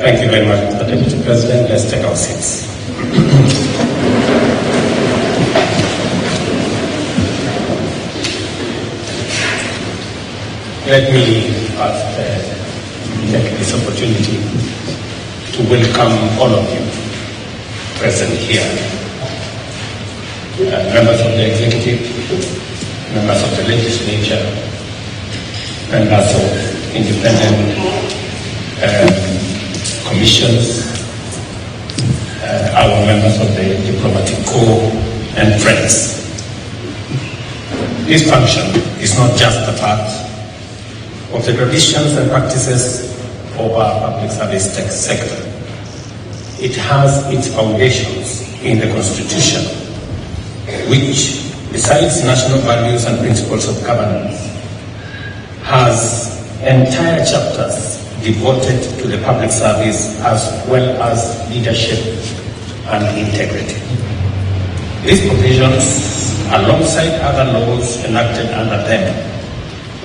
Thank you very much, Mr. Deputy President. Let's take our seats. Let me first take this opportunity to welcome all of you present here. Members of the executive, members of the legislature, members of independent commissions, our members of the diplomatic corps, and friends. This function is not just a part of the traditions and practices of our public service sector. It has its foundations in the Constitution, which, besides national values and principles of governance, has entire chapters devoted to the public service as well as leadership and integrity. These provisions, alongside other laws enacted under them,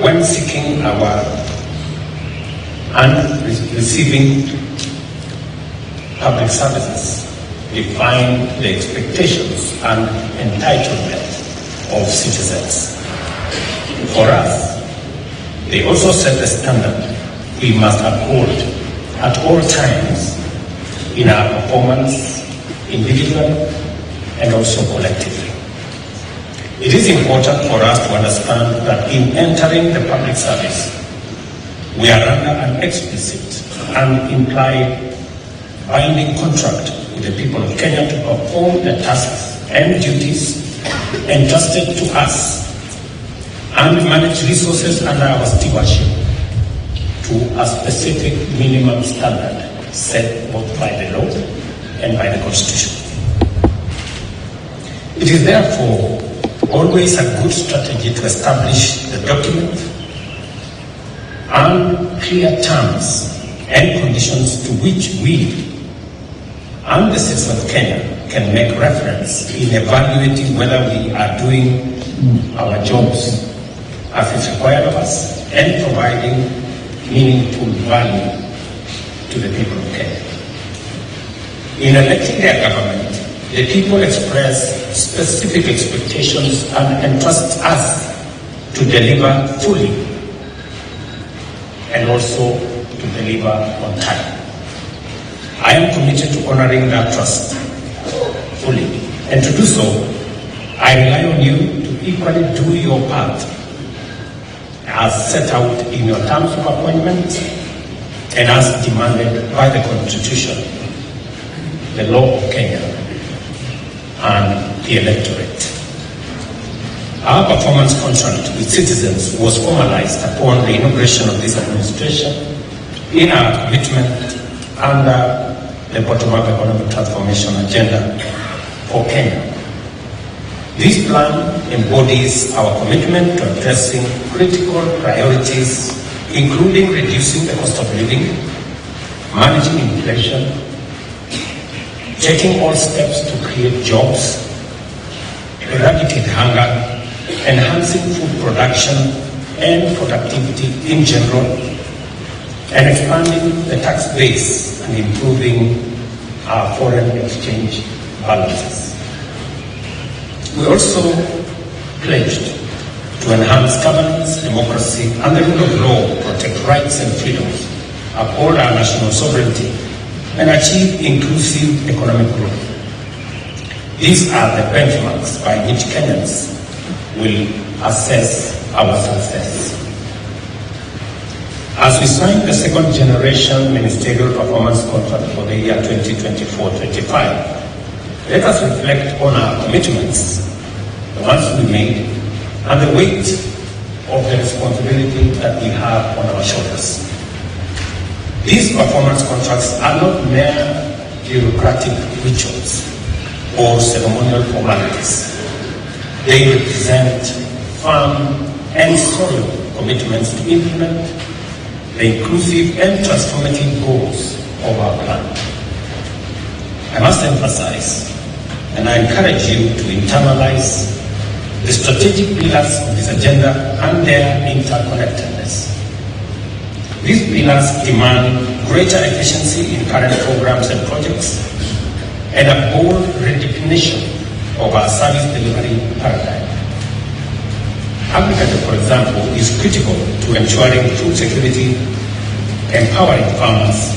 when seeking our and receiving public services, define the expectations and entitlement of citizens. For us, they also set the standard we must uphold at all times in our performance, individually and also collectively. It is important for us to understand that in entering the public service, we are under an explicit and implied binding contract with the people of Kenya to perform the tasks and duties entrusted to us and manage resources under our stewardship to a specific minimum standard set both by the law and by the Constitution. It is therefore always a good strategy to establish the document and clear terms and conditions to which we and the citizens of Kenya can make reference in evaluating whether we are doing our jobs as is required of us and providing meaningful value to the people of Kenya. In electing their government, the people express specific expectations and entrust us to deliver fully and also to deliver on time. I am committed to honoring that trust fully, and to do so, I rely on you to equally do your part as set out in your terms of appointment and as demanded by the Constitution, the law of Kenya, and the electorate. Our performance contract with citizens was formalized upon the inauguration of this administration in our commitment under the bottom-up economic transformation agenda for Kenya. This plan embodies our commitment to addressing critical priorities, including reducing the cost of living, managing inflation, taking all steps to create jobs, eradicate hunger, enhancing food production and productivity in general, and expanding the tax base and improving our foreign exchange balances. We also pledged to enhance governance, democracy, and the rule of law, protect rights and freedoms, uphold our national sovereignty, and achieve inclusive economic growth. These are the benchmarks by which Kenyans will assess our success. As we sign the second generation ministerial performance contract for the year 2024-25, let us reflect on our commitments, the ones we made, and the weight of the responsibility that we have on our shoulders. These performance contracts are not mere bureaucratic rituals or ceremonial formalities. They represent firm and solid commitments to implement the inclusive and transformative goals of our plan. I must emphasize, and I encourage you to internalize the strategic pillars of this agenda and their interconnectedness. These pillars demand greater efficiency in current programs and projects, and a bold redefinition of our service delivery paradigm. Agriculture, for example, is critical to ensuring food security, empowering farmers,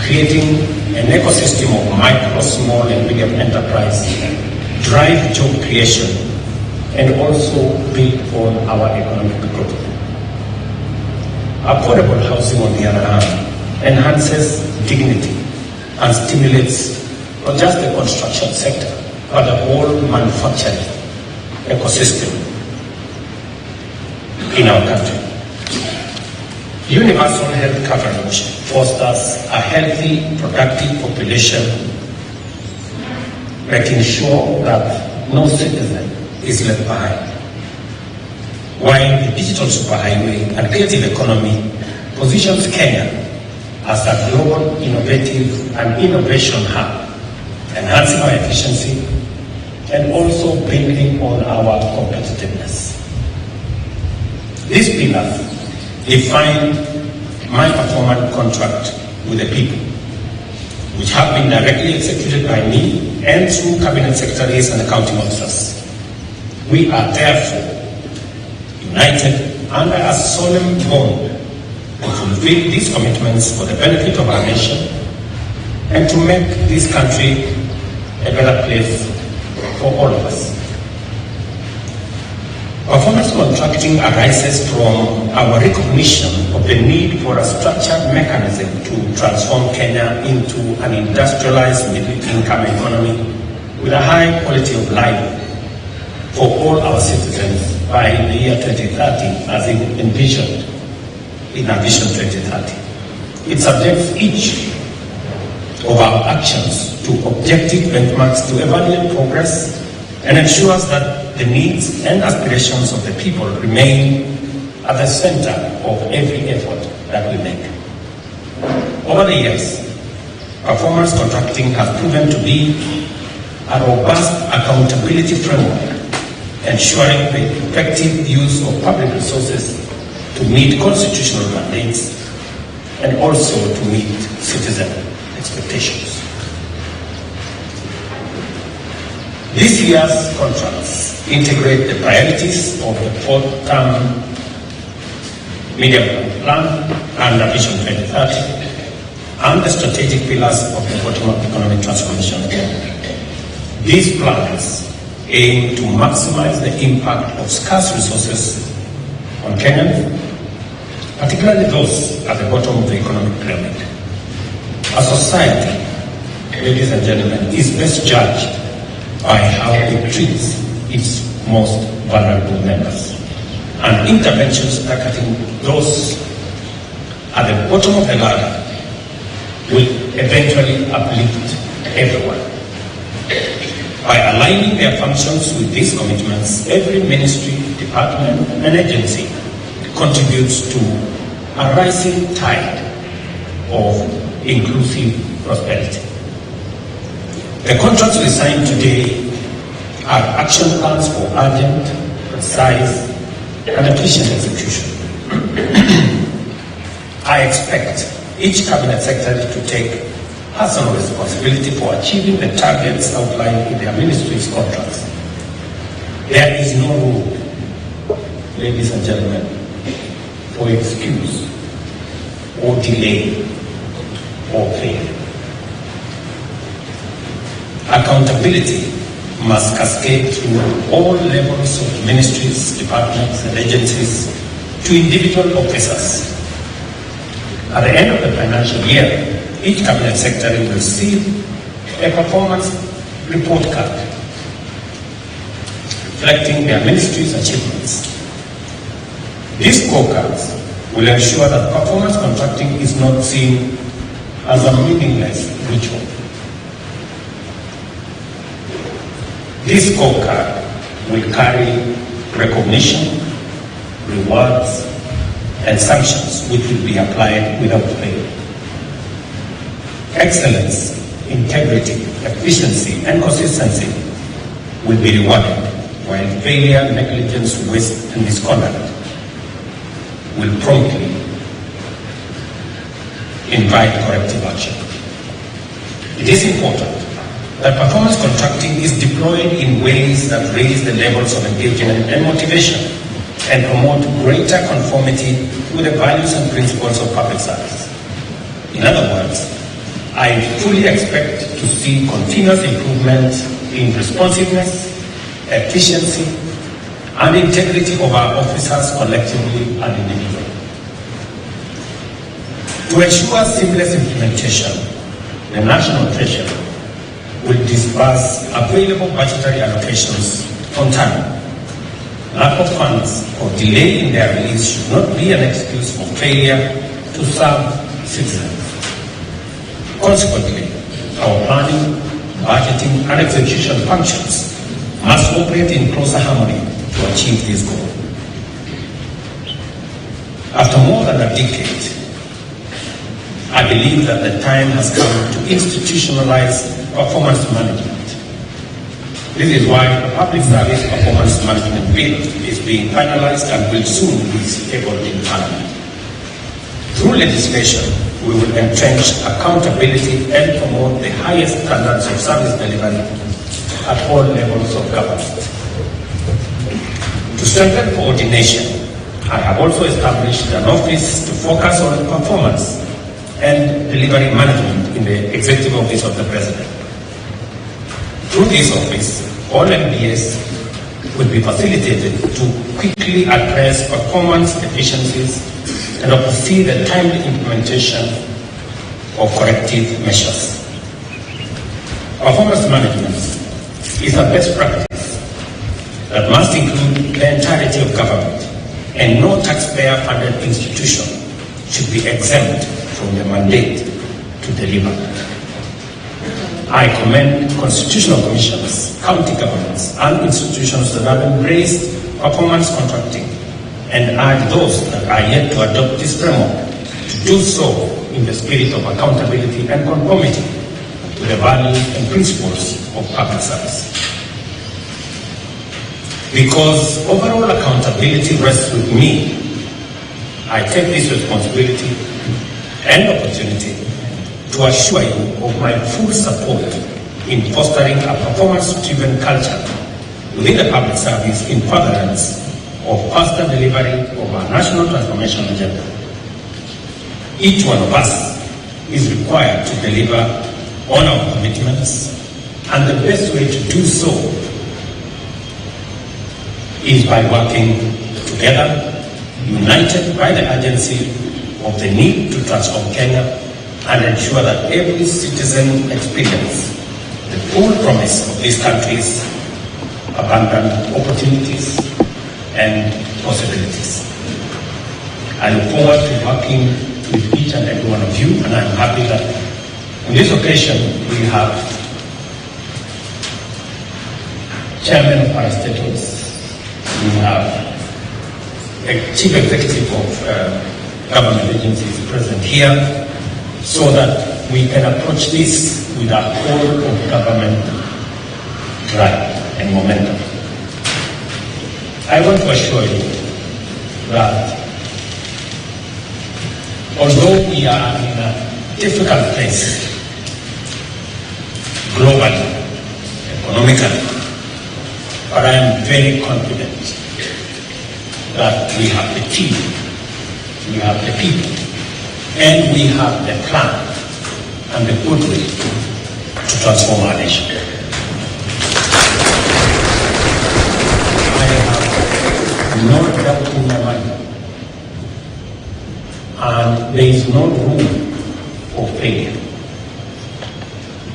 creating an ecosystem of micro, small, and medium enterprise, drive job creation, and also build on our economic growth. Affordable housing, on the other hand, enhances dignity and stimulates not just the construction sector, but the whole manufacturing ecosystem in our country. Universal health coverage fosters a healthy, productive population, making sure that no citizen is left behind. While the digital superhighway and creative economy positions Kenya as a global innovative and innovation hub, enhancing our efficiency and also building on our competitiveness. These pillars define my performance contract with the people, which have been directly executed by me and through cabinet secretaries and accounting officers. We are therefore united under a solemn bond to fulfill these commitments for the benefit of our nation and to make this country a better place for all of us. Performance contracting arises from our recognition of the need for a structured mechanism to transform Kenya into an industrialized middle-income economy with a high quality of life for all our citizens by the year 2030, as envisioned in our Vision 2030. It subjects each of our actions to objective benchmarks to evaluate progress and ensures that the needs and aspirations of the people remain at the center of every effort that we make. Over the years, performance contracting has proven to be a robust accountability framework, ensuring the effective use of public resources to meet constitutional mandates and also to meet citizen expectations. This year's contracts integrate the priorities of the fourth-term medium plan and Vision 2030 and the strategic pillars of the bottom-up economic transformation agenda. These plans aim to maximize the impact of scarce resources on Kenyans, particularly those at the bottom of the economic pyramid. A society, ladies and gentlemen, is best judged by how it treats its most vulnerable members. And interventions targeting those at the bottom of the ladder will eventually uplift everyone. By aligning their functions with these commitments, every ministry, department, and agency contributes to a rising tide of inclusive prosperity. The contracts we signed today are action plans for urgent, precise, and efficient execution. I expect each cabinet secretary to take personal responsibility for achieving the targets outlined in their ministry's contracts. There is no room, ladies and gentlemen, for excuse or delay or failure. Accountability must cascade through all levels of ministries, departments, and agencies to individual officers. At the end of the financial year, each cabinet secretary will receive a performance report card reflecting their ministry's achievements. These scorecards will ensure that performance contracting is not seen as a meaningless ritual. This scorecard will carry recognition, rewards, and sanctions which will be applied without fail. Excellence, integrity, efficiency, and consistency will be rewarded, while failure, negligence, waste, and misconduct will promptly invite corrective action. It is important that performance contracting is deployed in ways that raise the levels of engagement and motivation and promote greater conformity with the values and principles of public service. In other words, I fully expect to see continuous improvement in responsiveness, efficiency, and integrity of our officers collectively and individually. To ensure seamless implementation, the National Treasury will disburse available budgetary allocations on time. Lack of funds or delay in their release should not be an excuse for failure to serve citizens. Consequently, our planning, budgeting, and execution functions must operate in closer harmony to achieve this goal. After more than a decade, I believe that the time has come to institutionalize performance management. This is why the Public Service Performance Management Bill is being finalized and will soon be tabled in Parliament. Through legislation, we will entrench accountability and promote the highest standards of service delivery at all levels of government. To strengthen coordination, I have also established an office to focus on performance and delivery management in the Executive Office of the President. Through this office, all MPs will be facilitated to quickly address performance deficiencies and oversee the timely implementation of corrective measures. Performance management is a best practice that must include the entirety of government, and no taxpayer-funded institution should be exempt from the mandate to deliver. I commend constitutional commissions, county governments, and institutions that have embraced performance contracting and urge those that are yet to adopt this framework to do so in the spirit of accountability and conformity to the values and principles of public service. Because overall accountability rests with me, I take this responsibility and opportunity to assure you of my full support in fostering a performance-driven culture within the public service in furtherance of faster delivery of our national transformation agenda. Each one of us is required to deliver on our commitments, and the best way to do so is by working together, united by the urgency of the need to transform Kenya and ensure that every citizen experiences the full promise of this country's abundant opportunities and possibilities. I look forward to working with each and every one of you, and I'm happy that on this occasion we have Chairman of Parastatals, we have a Chief Executive of government agencies present here, so that we can approach this with a whole of government drive and momentum. I want to assure you that although we are in a difficult place globally, economically, but I am very confident that we have the team, we have the people, and we have the plan and the goodwill to transform our nation. I have no doubt in my mind, and there is no room for failure.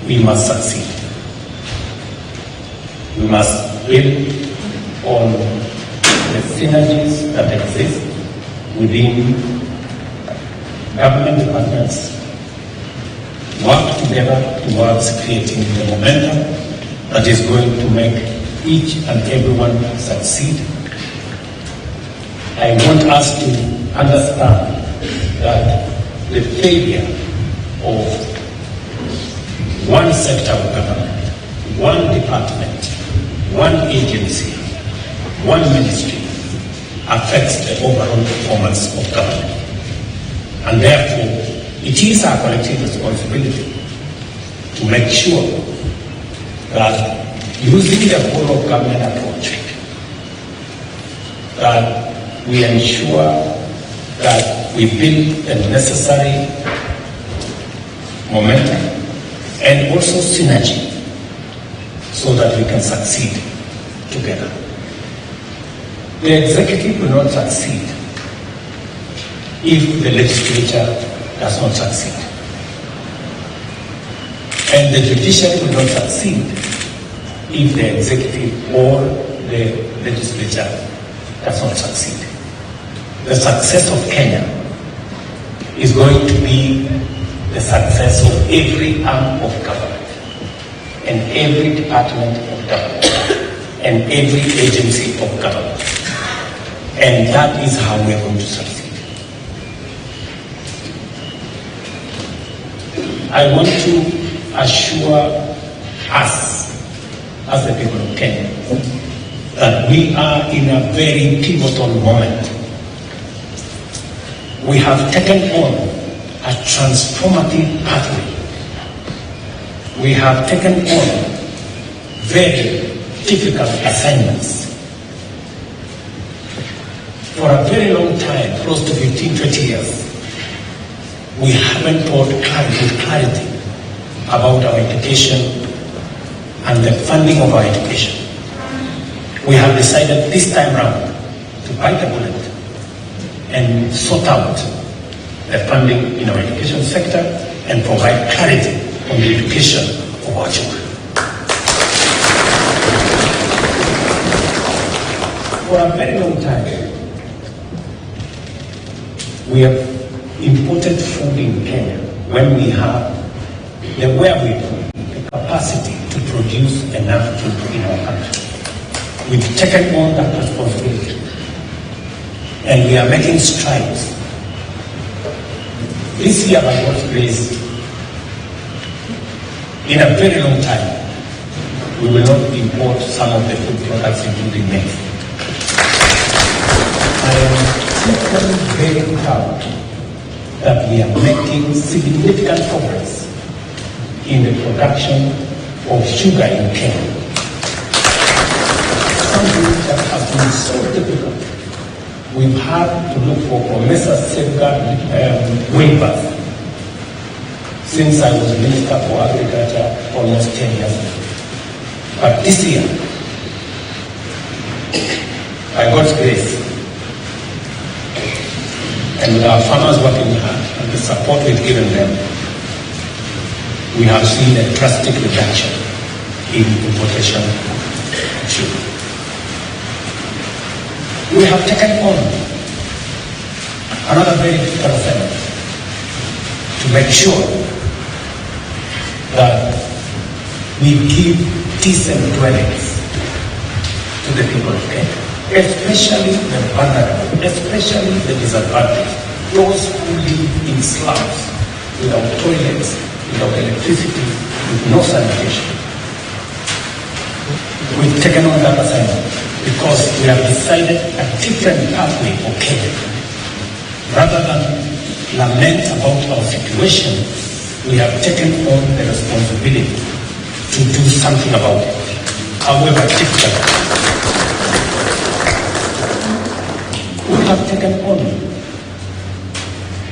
We must succeed. We must build on the synergies that exist within government departments, work together towards creating the momentum that is going to make each and everyone succeed. I want us to understand that the failure of one sector of government, one department, one agency, one ministry affects the overall performance of government. And therefore, It is our collective responsibility to make sure that using the whole of government approach, that we ensure that we build the necessary momentum and also synergy so that we can succeed together. The executive will not succeed if the legislature does not succeed. And the judiciary will not succeed if the executive or the legislature does not succeed. The success of Kenya is going to be the success of every arm of government and every department of government and every agency of government. And that is how we are going to succeed. I want to assure us, as the people of Kenya, that we are in a very pivotal moment. We have taken on a transformative pathway. We have taken on very difficult assignments. For a very long time, close to 15, 20 years, we haven't brought clarity about our education and the funding of our education. We have decided this time round to bite the bullet and sort out the funding in our education sector and provide clarity on the education of our children. For a very long time, we have imported food in Kenya when we have the wherewithal, the capacity to produce enough food in our country. We've taken on that responsibility and we are making strides. This year, by God's grace, in a very long time, we will not import some of the food products, including maize. I am very proud that we are making significant progress in the production of sugar in Kenya. Something that has been so difficult. We've had to look for Mombasa safeguard waivers since I was Minister for Agriculture almost 10 years ago. But this year, by God's grace, and with our farmers working hard and the support we've given them, we have seen a drastic reduction in importation of sugar. We have taken on another very difficult assignment to make sure that we give decent dwellings to the people of Kenya, especially the vulnerable, especially the disadvantaged, those who live in slums without toilets, without electricity, with no sanitation. We've taken on that assignment because we have decided a different pathway for Kenya. Rather than lament about our situation, we have taken on the responsibility to do something about it, however difficult. We have taken on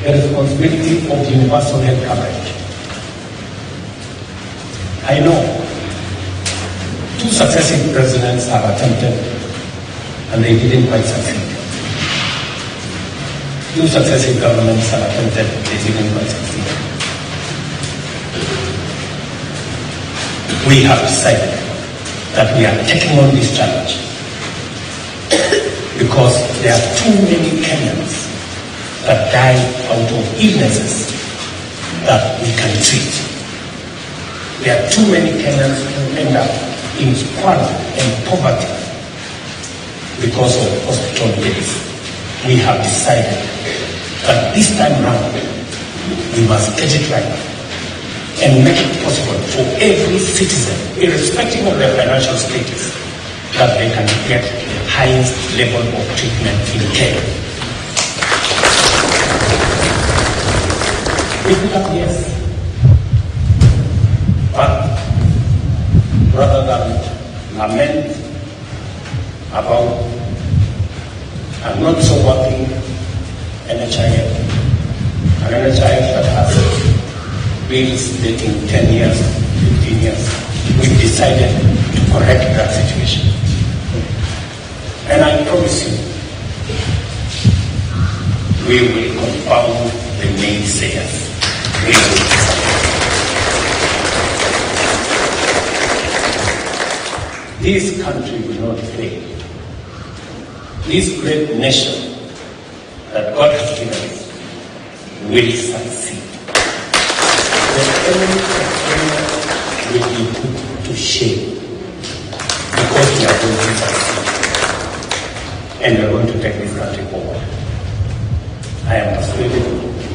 the responsibility of universal health coverage. I know 2 successive presidents have attempted and they didn't quite succeed. 2 successive governments have attempted, they didn't quite succeed. We have decided that we are taking on this challenge because there are too many Kenyans that die out of illnesses that we can treat. There are too many Kenyans who end up in squalor and poverty because of hospital bills. We have decided that this time round we must get it right and make it possible for every citizen, irrespective of their financial status, that they can get the highest level of treatment in Kenya. Difficult, yes. But rather than lament about I'm not so working NHIF, an NHIF that has bills taking 10 years, 15 years, we've decided to correct that situation. And I promise you, we will confound the naysayers. We will. This country will not fail. This great nation that God has given us will succeed. The enemy of Kenya will be put to shame because we are going to succeed. And we are going to take this country forward. I am persuaded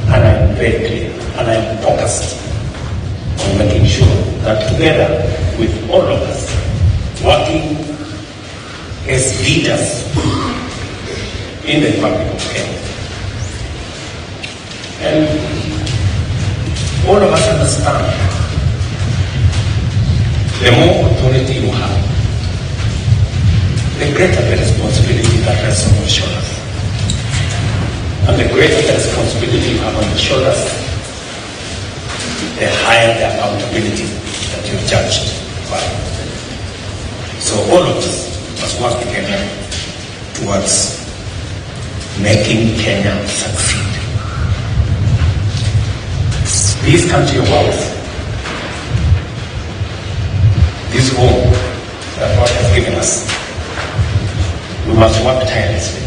and I am very clear and I am focused on making sure that together with all of us, working as leaders in the Republic of Kenya. And all of us understand the more authority you have, the greater the responsibility that rests on your shoulders. And the greater the responsibility you have on your shoulders, the higher the accountability that you're judged by. So all of us must work together towards making Kenya succeed. This country of ours, this home that God has given us, we must work tirelessly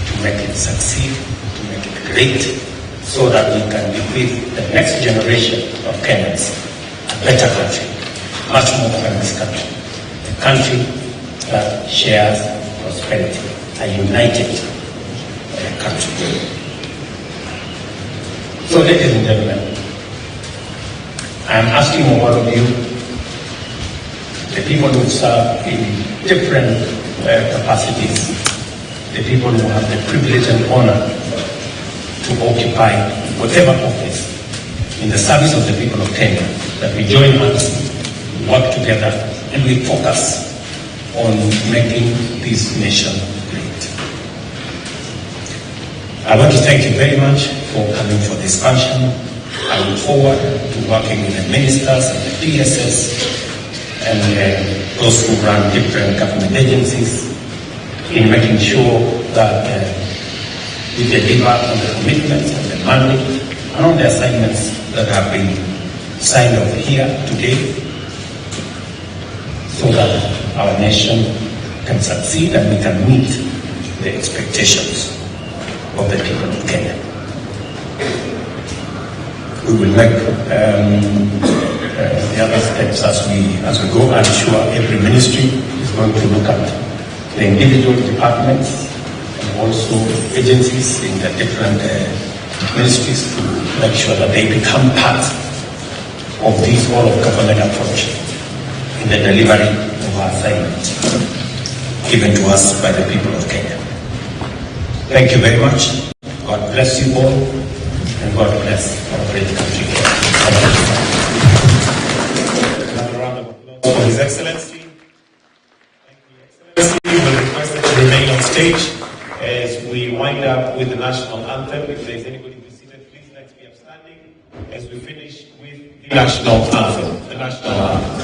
to make it succeed, to make it great, so that we can bequeath the next generation of Kenyans a better country, much more than this country. A country that shares prosperity, a united country. So, ladies and gentlemen, I am asking all of you, the people who serve in different capacities, the people who have the privilege and honor to occupy whatever office in the service of the people of Kenya, that we join hands, work together, and we focus on making this nation great. I want to thank you very much for coming for this function. I look forward to working with the ministers and the PSs and those who run different government agencies in making sure that we deliver on the commitments and the mandate and on the assignments that have been signed off here today, so that our nation can succeed and we can meet the expectations of the people of Kenya. We will make the other steps as we go. I'm sure every ministry is going to look at the individual departments and also agencies in the different ministries to make sure that they become part of this all-of-government approach in the delivery of our assignment given to us by the people of Kenya. Thank you very much. God bless you all, and God bless our great country. Another round of applause for His Excellency. Thank you, Excellency. We will request that you remain on stage as we wind up with the national anthem. If there is anybody who is seated, please let's be upstanding as we finish with the national anthem. The national anthem.